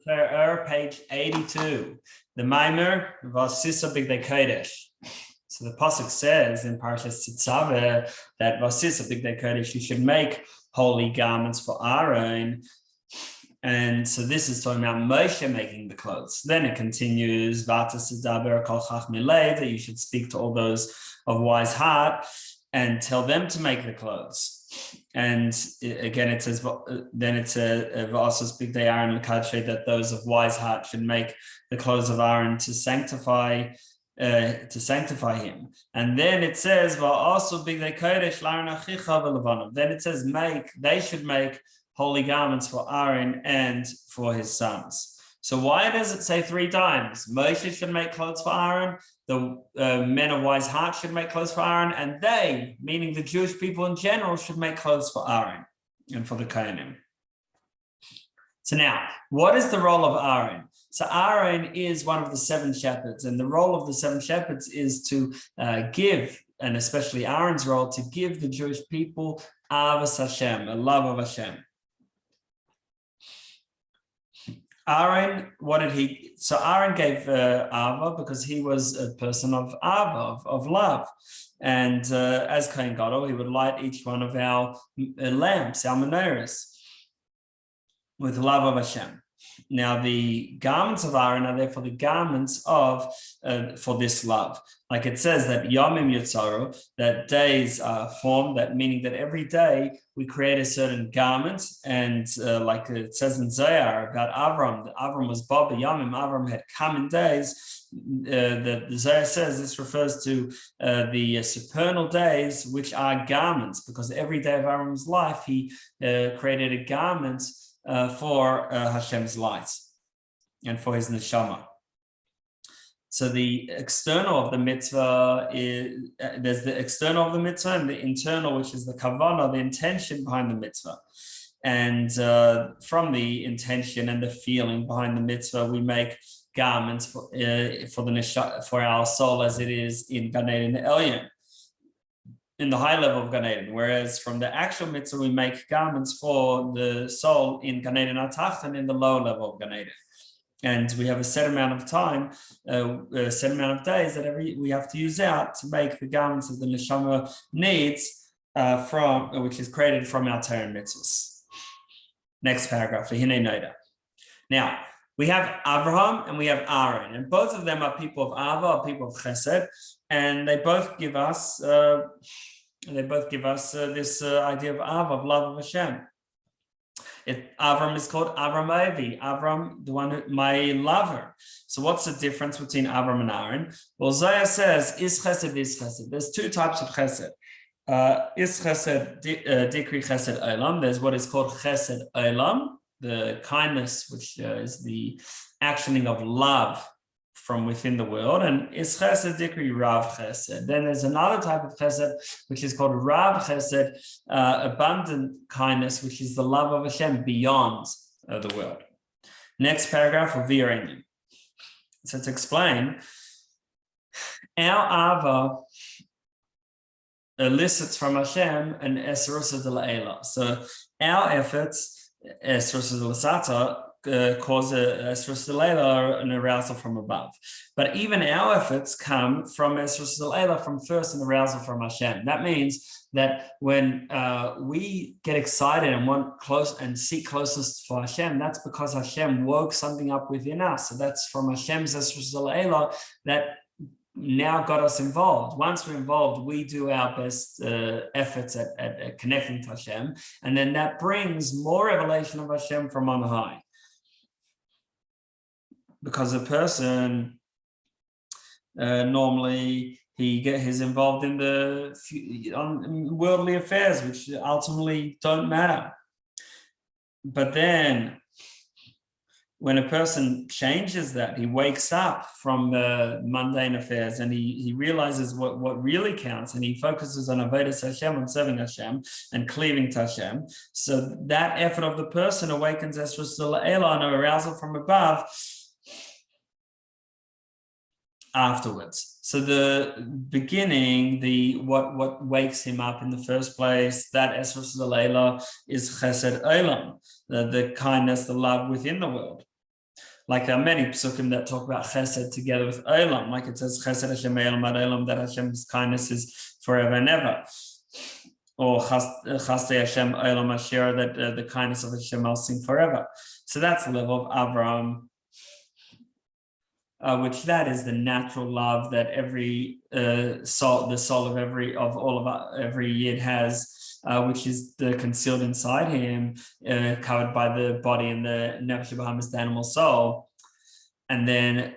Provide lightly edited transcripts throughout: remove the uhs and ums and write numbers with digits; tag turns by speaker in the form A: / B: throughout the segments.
A: Torah Ohr, page 82. The Maimer, ועשית בגדי קודש. So the pasuk says in Parashas Tzitzaveh that ועשית בגדי קודש, you should make holy garments for Aharon. And so this is talking about Moshe making the clothes. Then it continues, Leib, that you should speak to all those of wise heart and tell them to make the clothes. And again, it says, then it says, bigdi Aharon that those of wise heart should make the clothes of Aharon to sanctify him. And then it says, also bigdi kodesh laahern achicha. Then it says, they should make holy garments for Aharon and for his sons. So why does it say 3 times? Moshe should make clothes for Aharon, the men of wise heart should make clothes for Aharon, and they, meaning the Jewish people in general, should make clothes for Aharon and for the Kohanim. So now, what is the role of Aharon? So Aharon is one of the 7 shepherds, and the role of the 7 shepherds is to give, and especially Aharon's role, to give the Jewish people Ahavas Hashem, a love of Hashem. Aharon, what did he? So Aharon gave Aharon because he was a person of Aharon, of love. And as Kohen Gadol, he would light each one of our lamps, our menorahs, with love of Hashem. Now, the garments of Aharon are therefore the garments of for this love. Like it says that Yomim Yotzaru, that days are formed, that meaning that every day we create a certain garment. And like it says in Zohar about Avram, that Avram was Baba Yomim, Avram had come in days. The Zohar says this refers to the supernal days, which are garments, because every day of Avram's life, he created a garment for Hashem's light and for his neshama. So the external of the mitzvah is, there's the external of the mitzvah and the internal, which is the kavanah, the intention behind the mitzvah. And from the intention and the feeling behind the mitzvah, we make garments for our soul, as it is in Gan Eden Elyon, in the high level of Gan Eden, whereas from the actual mitzvah, we make garments for the soul in Gan Eden Atachton, in the lower level of Gan Eden. And we have a set amount of time, a set amount of days that we have to use out to make the garments that the neshama needs which is created from our Torah mitzvahs. Next paragraph, Ve'hine Nodע. Now, we have Abraham and we have Aharon, and both of them are people of Aharon, people of Chesed, and they both give us this idea of Aharon, of love of Hashem. Avram is called Avram Avi, Avram, the one my lover. So what's the difference between Avram and Aharon? Well, Zohar says, is chesed, is chesed. There's 2 types of chesed. Is chesed, dikri chesed olam. There's what is called chesed olam, the kindness, which is the actioning of love from within the world, and is chesed dikri rav chesed. Then there's another type of chesed, which is called rav chesed, abundant kindness, which is the love of Hashem beyond the world. Next paragraph, v'yirenu. So to explain, our Aahava elicits from Hashem an esrosa de la'ela. So our efforts, esrosa de l'sata, cause an arousal from above. But even our efforts come from from first an arousal from Hashem. That means that when we get excited and want close and seek closeness for Hashem, that's because Hashem woke something up within us. So that's from Hashem's that now got us involved. Once we're involved, we do our best efforts at connecting to Hashem, and then that brings more revelation of Hashem from on high. Because a person normally he's involved in the worldly affairs, which ultimately don't matter. But then when a person changes that, he wakes up from the mundane affairs and he realizes what really counts, and he focuses on avodas Hashem, on serving Hashem and cleaving to Hashem. So that effort of the person awakens esrus la'ela, an arousal from above, afterwards. So the beginning, what wakes him up in the first place, that Esros Leila is Chesed Olam, the kindness, the love within the world. Like there are many psukim that talk about Chesed together with Olam, like it says Chesed Hashem Olam Ad Olam, that Hashem's kindness is forever and ever. Or Chasdei Hashem Olam Asher, that the kindness of Hashem will sing forever. So that's the level of Avraham, which that is the natural love that every soul, the soul of every Yid has, which is concealed inside him, covered by the body and the nefesh bahamis, the animal soul. And then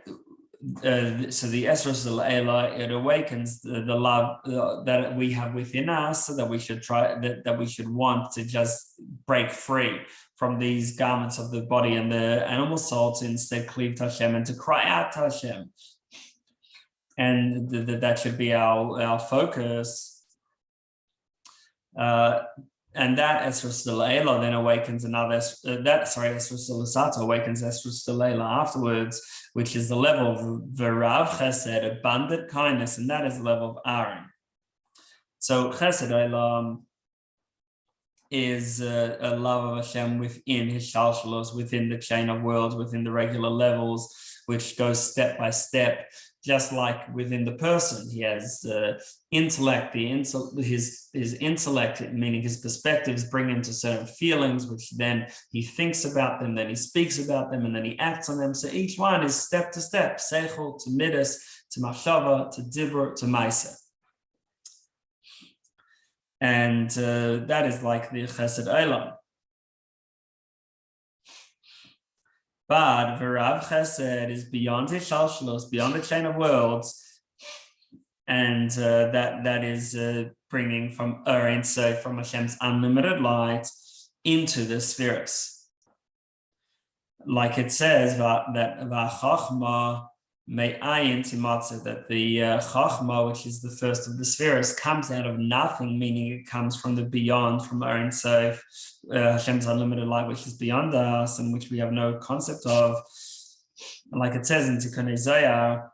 A: so the Esros Leila, it awakens the love that we have within us, so that we should that we should want to just break free from these garments of the body and the animal soul, to instead cleave to Hashem and to cry out to Hashem. And that should be our focus. And that Esros Leila then awakens another, Esros Lesato awakens Esros Leila afterwards, which is the level of Verav Chesed, abundant kindness, and that is the level of Aharon. So Chesed Olam is a love of Hashem within his shalshalos, within the chain of worlds, within the regular levels, which goes step by step. Just like within the person, he has intellect, his intellect, meaning his perspectives, bring him to certain feelings, which then he thinks about them, then he speaks about them, and then he acts on them. So each one is step to step, seichel to midas, to machshava, to dibur, to maisa. And that is like the Chesed Olam. But Verav Chesed is beyond his shalshalos, beyond the chain of worlds, and that is bringing from Ein Sof, from Hashem's unlimited light, into the spheres. Like it says that Chachma me'ayin timatze, that the Chachma, which is the first of the spheres, comes out of nothing, meaning it comes from the beyond, from Ein Sof, Hashem's unlimited light, which is beyond us and which we have no concept of. And like it says in Tikkun Zohar,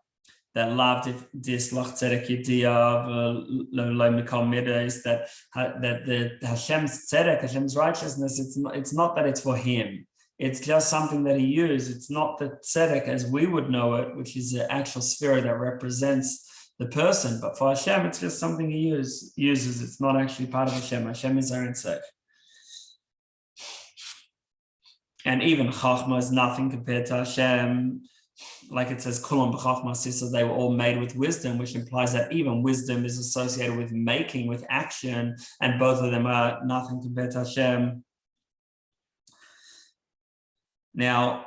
A: that love dislach tzedek yidiyav lo mikol midas, that the Hashem's tzedek, Hashem's righteousness, it's not that it's for him. It's just something that he used. It's not the tzedek as we would know it, which is the actual sphere that represents the person. But for Hashem, it's just something he uses. It's not actually part of Hashem. Hashem is Ein Sof. And even Chachma is nothing compared to Hashem. Like it says, Kulam b'Chachma, so they were all made with wisdom, which implies that even wisdom is associated with making, with action, and both of them are nothing compared to Hashem. Now,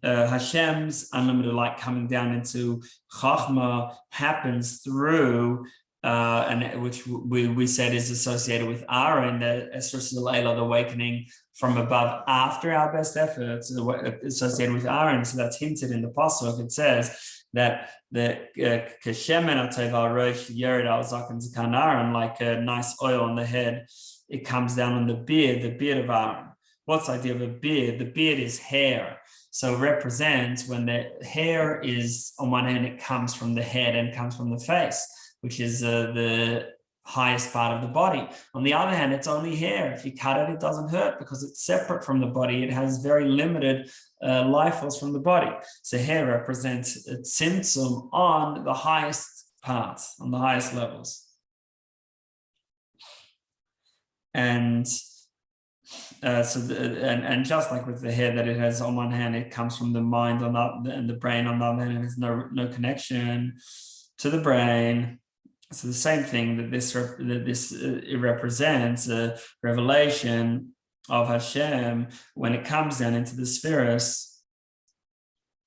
A: Hashem's unlimited light coming down into Chachma happens through, and which we said is associated with Aharon, the Esros Leila, the awakening from above after our best efforts, associated with Aharon. So that's hinted in the pasuk. It says that the Keshemen Ateva Rosh Yered Al Zaken Zakan Aharon, like a nice oil on the head, it comes down on the beard of Aharon. What's the idea of a beard? The beard is hair. So it represents when the hair is, on one hand, it comes from the head and comes from the face, which is the highest part of the body. On the other hand, it's only hair. If you cut it, it doesn't hurt because it's separate from the body. It has very limited life force from the body. So hair represents a tzimtzum on the highest parts, on the highest levels. And and just like with the hair, that it has on one hand, it comes from the mind on that, and the brain on the other hand, it has no connection to the brain. So the same thing, that it represents a revelation of Hashem when it comes down into the spheres.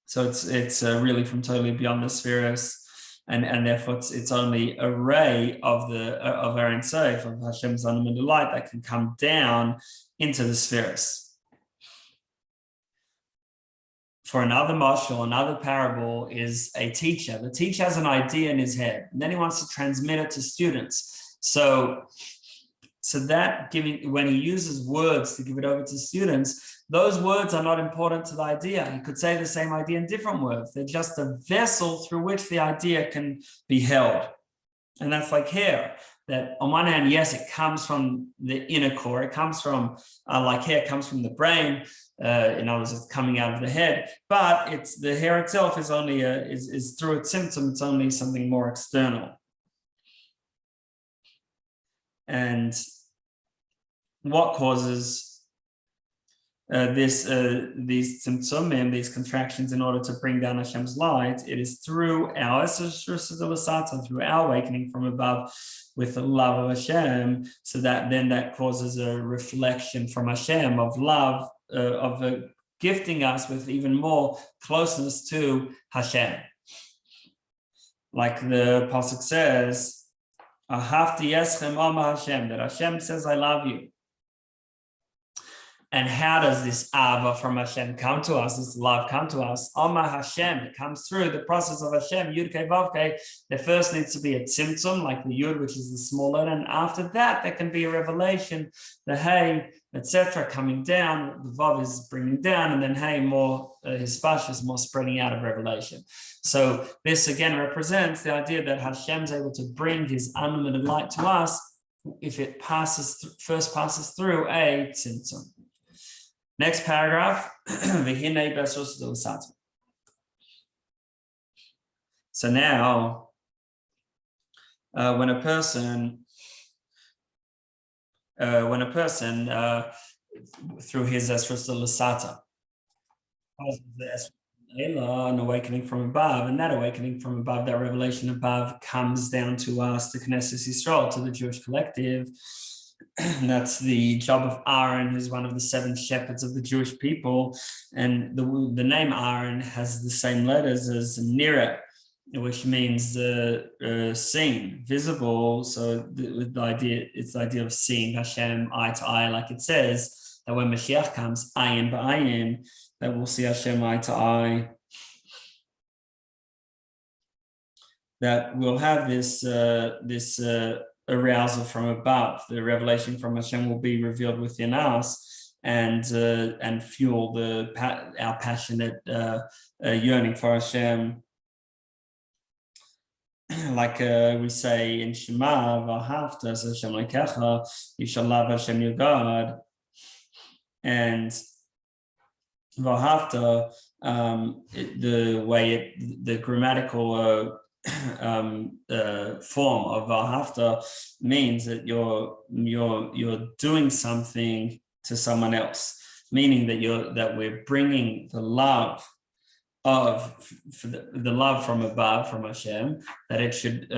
A: So it's really from totally beyond the spheres. And therefore it's only a ray of Ein Sof, of Hashem's unlimited light, that can come down into the spheres. For another mashal, another parable is a teacher. The teacher has an idea in his head, and then he wants to transmit it to students. So So that when he uses words to give it over to students, those words are not important to the idea. He could say the same idea in different words. They're just a vessel through which the idea can be held. And that's like hair, that on one hand, yes, it comes from the inner core. It comes from, like hair comes from the brain. In other words, it's coming out of the head, but it's the hair itself is only is through its symptom. It's only something more external. And what causes these symptom, these contractions in order to bring down Hashem's light? It is through our through our awakening from above with the love of Hashem, so that then that causes a reflection from Hashem of love, of gifting us with even more closeness to Hashem. Like the pasuk says, "Ahavti eschem ama Hashem," that Hashem says, "I love you." And how does this Aharon from Hashem come to us, this love come to us? Ama Hashem, it comes through the process of Hashem, Yud Kei Vav Kei. There first needs to be a tzimtzum, like the Yud, which is the small letter, and after that, there can be a revelation, the Hey, etc., coming down, the Vav is bringing down, and then Hey, more, his spash is more spreading out of revelation. So this again represents the idea that Hashem is able to bring his unlimited light to us if it first passes through a tzimtzum. Next paragraph, V'hine b'asur. So now, when a person through his esrus l'sata, an awakening from above, and that awakening from above, that revelation above, comes down to us, to Knesset Israel, to the Jewish collective. That's the job of Aharon, who's one of the 7 shepherds of the Jewish people. And the name Aharon has the same letters as Nira, which means seen, visible. So the idea, it's the idea of seeing Hashem eye to eye, like it says that when Mashiach comes, ayin ba'ayin, that we'll see Hashem eye to eye. That we'll have this arousal from above. The revelation from Hashem will be revealed within us and fuel our passionate yearning for Hashem. Like we say in Shema, V'ahavta, so Hashem achicha, you shall love Hashem your God. And V'ahavta, the grammatical form of V'ahavta means that you're doing something to someone else, meaning that we're bringing the love the love from above, from Hashem, that it should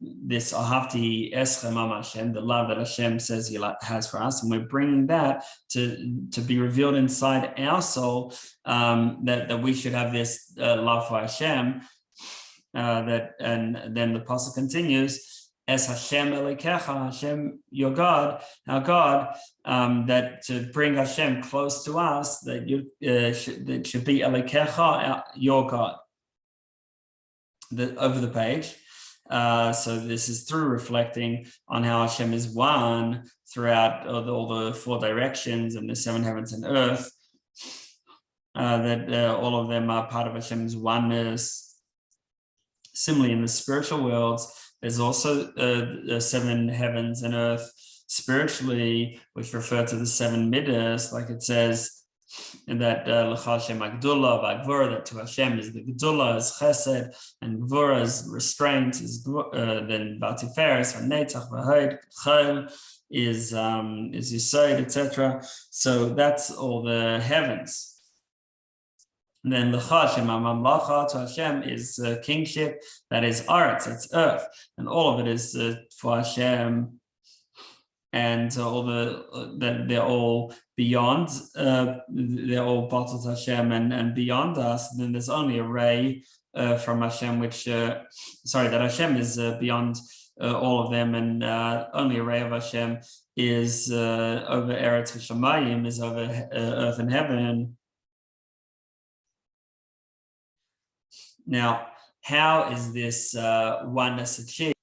A: this Ahavti eschem am Hashem, the love that Hashem says he has for us, and we're bringing that to be revealed inside our soul, that we should have this love for Hashem. And then the apostle continues, as Hashem Elokecha, Hashem your God, our God, that to bring Hashem close to us, that that should be Elokecha, your God. Over the page. So this is through reflecting on how Hashem is one throughout all the 4 directions and the 7 heavens and earth, that all of them are part of Hashem's oneness. Similarly, in the spiritual worlds, there's also the 7 heavens and earth spiritually, which refer to the 7 midas, like it says that L'Hashem Agdullah, V'Gvura, that to Hashem is the Gdullah, is Chesed, and Gvura is restraint, is then V'Tiferes, V'Netzach, V'Hod, Chol is Yesod, etc. So that's all the heavens. And then L'Hashem Mamlacha, to Hashem is kingship, that is Aretz, it's earth, and all of it is for Hashem, and they're all beyond, they're all bottled Hashem and beyond us. And then there's only a ray from Hashem, that Hashem is beyond all of them, and only a ray of Hashem is over Eretz Hashemayim, is over earth and heaven. Now, how is this oneness achieved?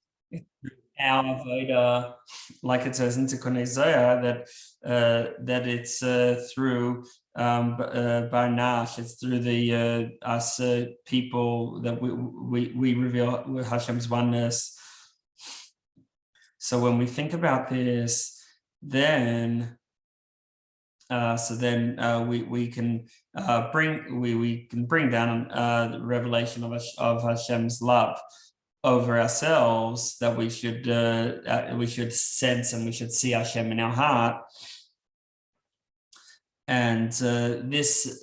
A: our avodah, like it says in Tikkun Isaiah, that it's through Barnash, it's through the us people that we reveal Hashem's oneness. So when we think about this, then we can bring down the revelation of Hashem's love over ourselves, that we should sense and we should see Hashem in our heart. And this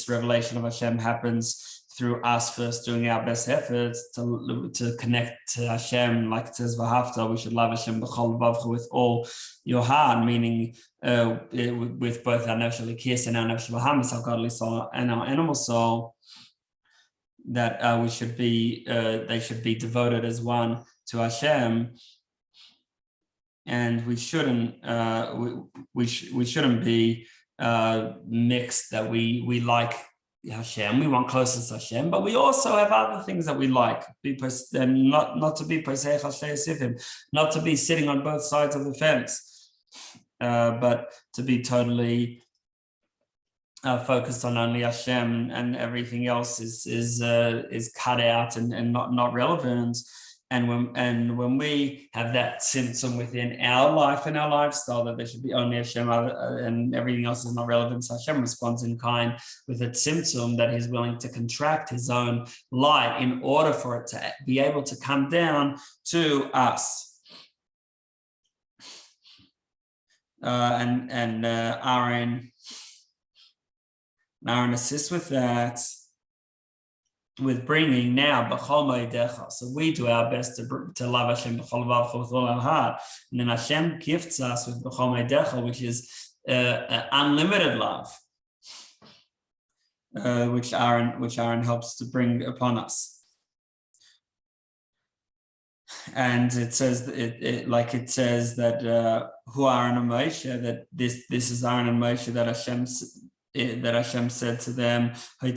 A: revelation of Hashem happens through us first doing our best efforts to connect to Hashem, like it says, we should love Hashem with all your heart, meaning with both our nefesh elikis and our nefesh bahamis, our godly soul and our animal soul, that they should be devoted as one to Hashem, and we shouldn't be mixed, that we like Hashem, we want closeness to Hashem, but we also have other things that we like, and not to be not to be sitting on both sides of the fence, but to be totally focused on only Hashem, and everything else is cut out and not relevant. And when we have that symptom within our life and our lifestyle, that there should be only Hashem and everything else is not relevant, so Hashem responds in kind with a symptom that he's willing to contract his own light in order for it to be able to come down to us. Aharon assists with that, with bringing now b'chol moedecha. So we do our best to love Hashem b'chol vavcha, with all our heart, and then Hashem gifts us with b'chol moedecha, which is unlimited love, which Aharon helps to bring upon us. And it says that who Aharon and Moshe, that this is Aharon and Moshe, that Hashem said to them, take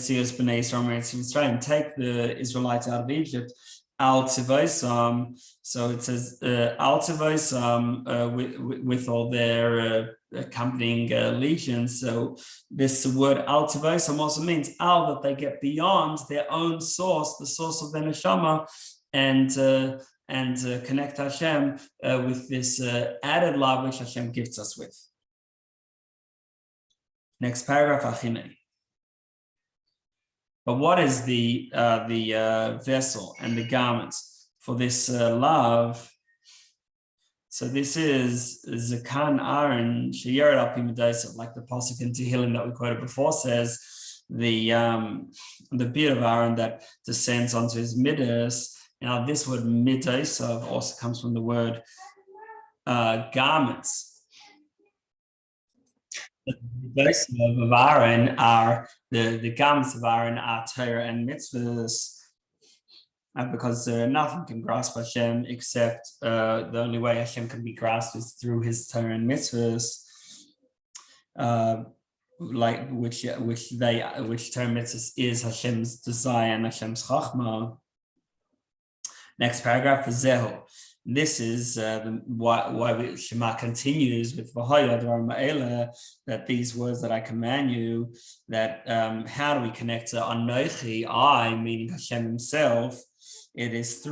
A: the Israelites out of Egypt, al tivosam. So it says al tivosam with all their accompanying legions. So this word al tivosam also means al, that they get beyond their own source, the source of their neshama, and connect Hashem with this added love which Hashem gifts us with. Next paragraph, achine. But what is the vessel and the garments for this love? So this is Zakan Aharon sheyered al pi midosav, like the pasuk in Tehillim that we quoted before says, the beard of Aharon that descends onto his midas. Now this word midosav also comes from the word garments. The garments of Aharon are the garments of Aharon are Torah and mitzvahs, because nothing can grasp Hashem except the only way Hashem can be grasped is through his Torah and mitzvahs, which Torah and mitzvahs is Hashem's desire and Hashem's chachma. Next paragraph is zehu. This is why Shema continues with that these words that I command you, that how do we connect to Anochi, I, meaning Hashem himself? It's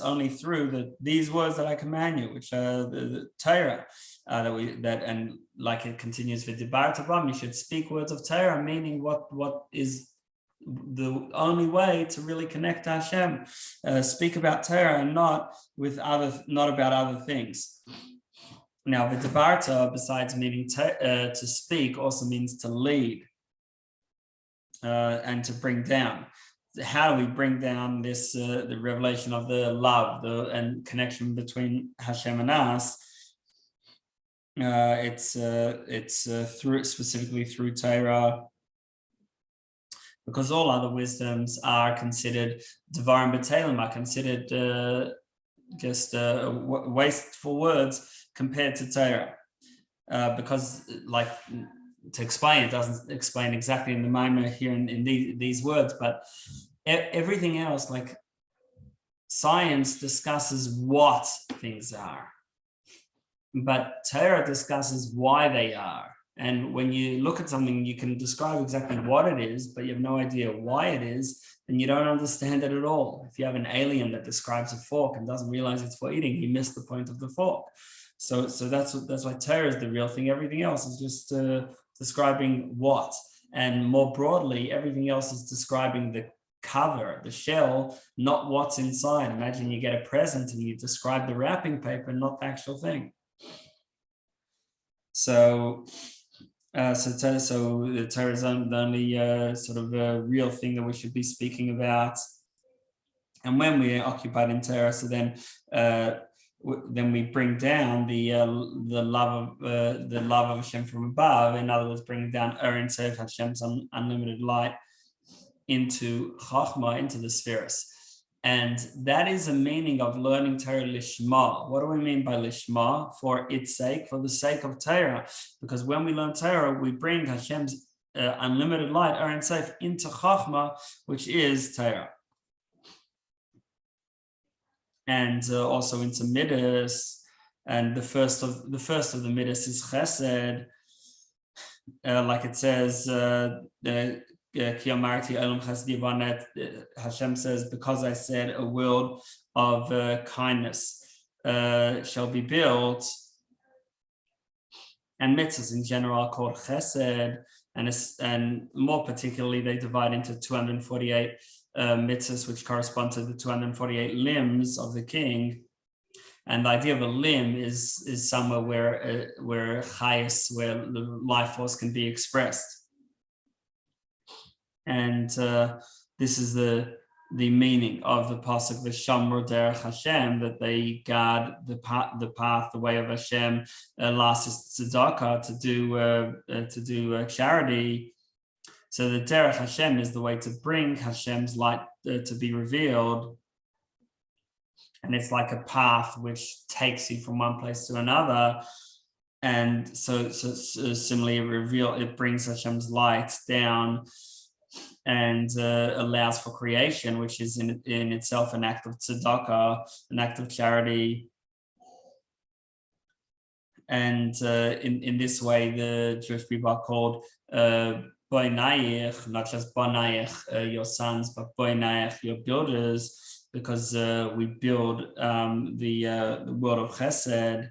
A: only through these words that I command you, which are the Torah, and like it continues with Dibarta Bam, you should speak words of Torah, meaning what is the only way to really connect to Hashem. Speak about Torah and not about other things. Now, the Dibarta, besides meaning to speak, also means to lead and to bring down. How do we bring down this the revelation of the love and connection between Hashem and us? It's specifically through Torah, because all other wisdoms are considered devarim b'telim, are considered just wasteful words compared to Torah, because, like, to explain, it doesn't explain exactly in the Maimah here in these words, but everything else, like science discusses what things are, but Torah discusses why they are. And when you look at something, you can describe exactly what it is, but you have no idea why it is, then you don't understand it at all. If you have an alien that describes a fork and doesn't realize it's for eating, he missed the point of the fork. So that's why Torah is the real thing. Everything else is just describing what. And more broadly, everything else is describing the cover, the shell, not what's inside. Imagine you get a present and you describe the wrapping paper, not the actual thing. So the Torah is the only sort of real thing that we should be speaking about. And when we are occupied in Torah, so then we bring down the love of Hashem from above. In other words, bringing down Aharon, Hashem's unlimited light into Chachma, into the spheres. And that is a meaning of learning Torah lishma. What do we mean by lishma? For its sake, for the sake of Torah. Because when we learn Torah, we bring Hashem's unlimited light, Aharon, into Chachma, which is Torah. And also into Midas. And the first of the Midas is Chesed. Like it says, Hashem says, because I said a world of kindness shall be built, and mitzvahs in general are called chesed, and more particularly they divide into 248 mitzvahs, which correspond to the 248 limbs of the king. And the idea of a limb is somewhere where chayas, where the life force can be expressed. And this is the meaning of the pasuk v'shamru derech Hashem, that they guard the path, the way of Hashem. Last is tzedakah, to do charity. So the derech Hashem is the way to bring Hashem's light to be revealed, and it's like a path which takes you from one place to another. And so similarly, it brings Hashem's light down and allows for creation, which is in itself an act of tzedakah, an act of charity. And in this way, the Jewish people are called boinayich, not just bonayich, your sons, but boinayich, your builders, because we build the world of chesed.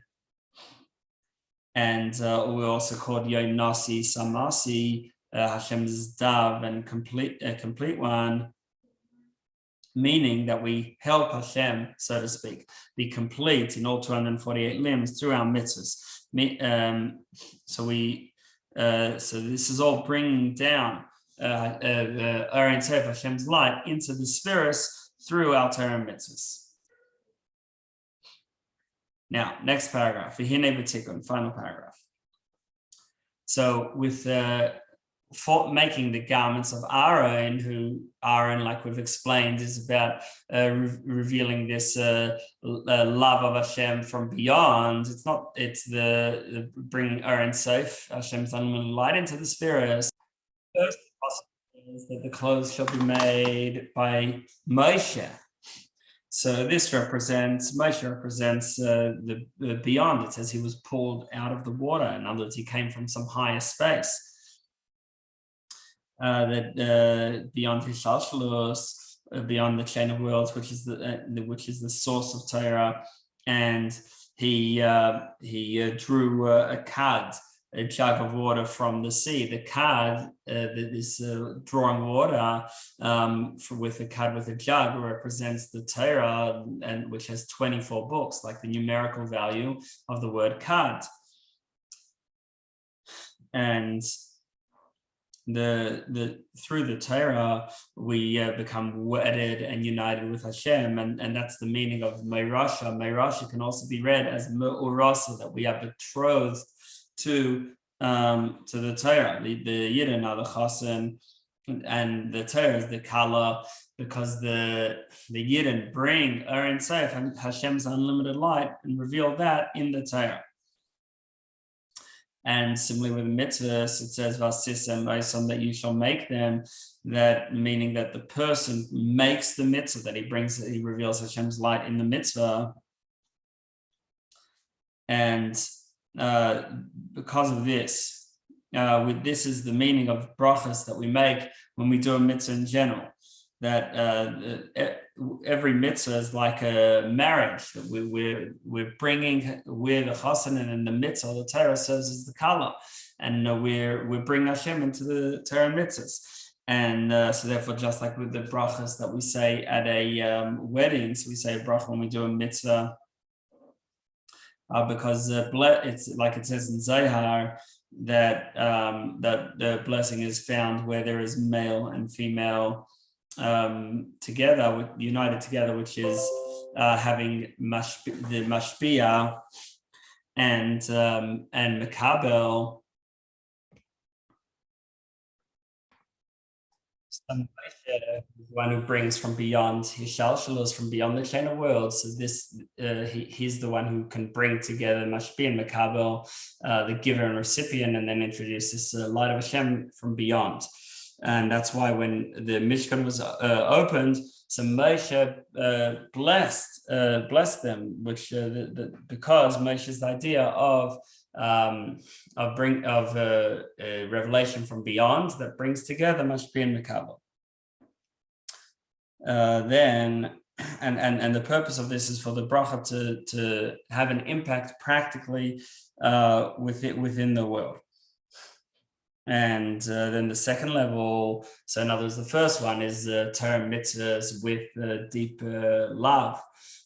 A: And we're also called Yonasi Samasi, Hashem's dove and complete one, meaning that we help Hashem, so to speak, be complete in all 248 limbs through our mitzvahs. So this is all bringing down Hashem's light into the spheres through our Torah mitzvahs. Now, next paragraph, V'hine v'tikun, final paragraph. So with for making the garments of Aharon, who Aharon, like we've explained, is about revealing this love of Hashem from beyond. It's the bringing Aharon safe, Hashem's unlimited light into the spheres. First possibility is that the clothes shall be made by Moshe. So this Moshe represents the beyond. It says he was pulled out of the water. In other words, he came from some higher space. Beyond his shalshalos, beyond the chain of worlds, which is the source of Torah, and he drew a kad, a jug of water from the sea. The kad, this drawing water with a kad with a jug, represents the Torah, and which has 24 books, like the numerical value of the word kad. And through the Torah we become wedded and united with Hashem, and that's the meaning of Meirasha. Meirasha can also be read as Me'urasa, that we are betrothed to the Torah. The Yidden are the Chasen, and the Torah is the Kala, because the Yidden bring Aharon Seif and Hashem's unlimited light and reveal that in the Torah. And similarly with the mitzvahs, it says "Vasisem," that you shall make them. That meaning that the person makes the mitzvah, that he reveals Hashem's light in the mitzvah. And because of this, this is the meaning of brachas that we make when we do a mitzvah in general. That every mitzvah is like a marriage that we're bringing with the chassan, and in the mitzvah the Torah serves as the kala, and we're bringing Hashem into the Torah mitzvahs. And so therefore, just like with the brachas that we say at a wedding, so we say a bracha when we do a mitzvah, because it's like it says in Zohar that that the blessing is found where there is male and female together, united together, which is having the mashbia and mekabel. The one who brings from beyond, hishalshalos, from beyond the chain of worlds. So this, he's the one who can bring together mashbi and mekabel, the giver and recipient, and then introduce this light of Hashem from beyond. And that's why when the Mishkan was opened, so Moshe blessed them, which because Moshe's idea of revelation from beyond that brings together mashbi and mekabel. Then the purpose of this is for the bracha to have an impact practically within the world. And then the second level, so in other words, the first one is Torah mitzvahs with deep love.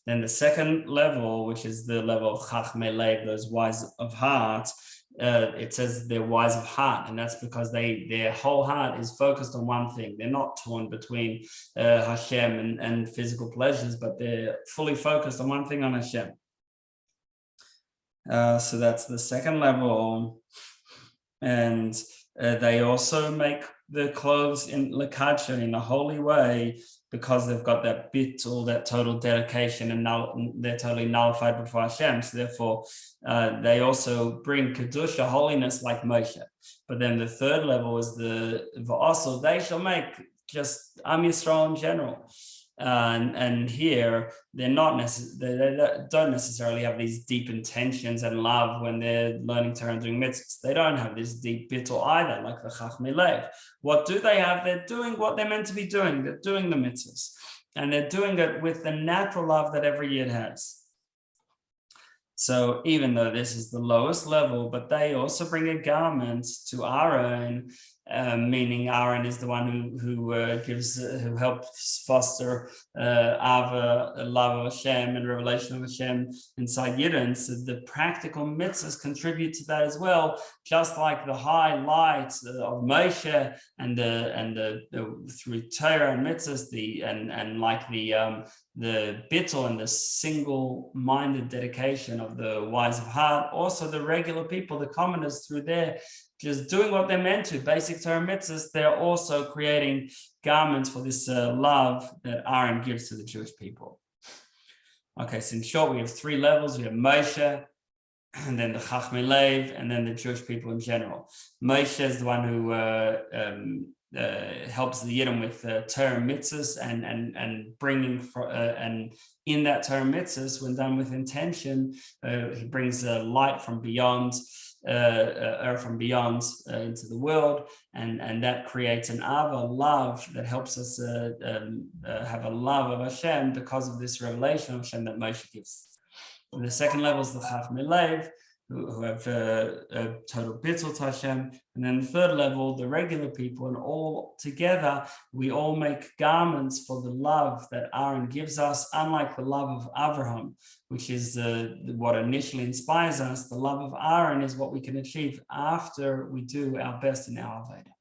A: Then the second level, which is the level of chachmei Leib, those wise of heart, it says they're wise of heart, and that's because their whole heart is focused on one thing. They're not torn between Hashem and physical pleasures, but they're fully focused on one thing, on Hashem. So that's the second level. And they also make the clothes in lekadsha, in a holy way, because they've got that bittul, that total dedication, and they're totally nullified before Hashem. So therefore, they also bring kedusha, holiness, like Moshe. But then the third level is the ועשו. They shall make just Am Yisrael in general. And here they don't necessarily have these deep intentions and love when they're learning Torah and doing mitzvahs. They don't have this deep bittul either, like the Chachmei Leib. What do they have? They're doing what they're meant to be doing. They're doing the mitzvahs, and they're doing it with the natural love that every yid has. So even though this is the lowest level, but they also bring a garment to Aharon, meaning Aharon is the one who helps foster Ava, love of Hashem, and revelation of Hashem inside Yidden. So the practical mitzvahs contribute to that as well, just like the high light of Moshe and the through Torah and mitzvahs, and like the bittul and the single-minded dedication of the wise of heart. Also the regular people, the commoners, through their just doing what they're meant to, basic Torah mitzvahs, they're also creating garments for this love that Aharon gives to the Jewish people. Okay, so in short, we have three levels. We have Moshe, and then the Chachmei Leib, and then the Jewish people in general. Moshe is the one who helps the Yidden with Torah mitzvahs and bringing and in that Torah mitzvahs, when done with intention, he brings a light from beyond, into the world, and that creates an Ava, love, that helps us have a love of Hashem because of this revelation of Hashem that Moshe gives. And the second level is the Chachmei Leib, who have a total bittul to Hashem. And then the third level, the regular people, and all together, we all make garments for the love that Aharon gives us, unlike the love of Avraham, which is what initially inspires us. The love of Aharon is what we can achieve after we do our best in our Avodah.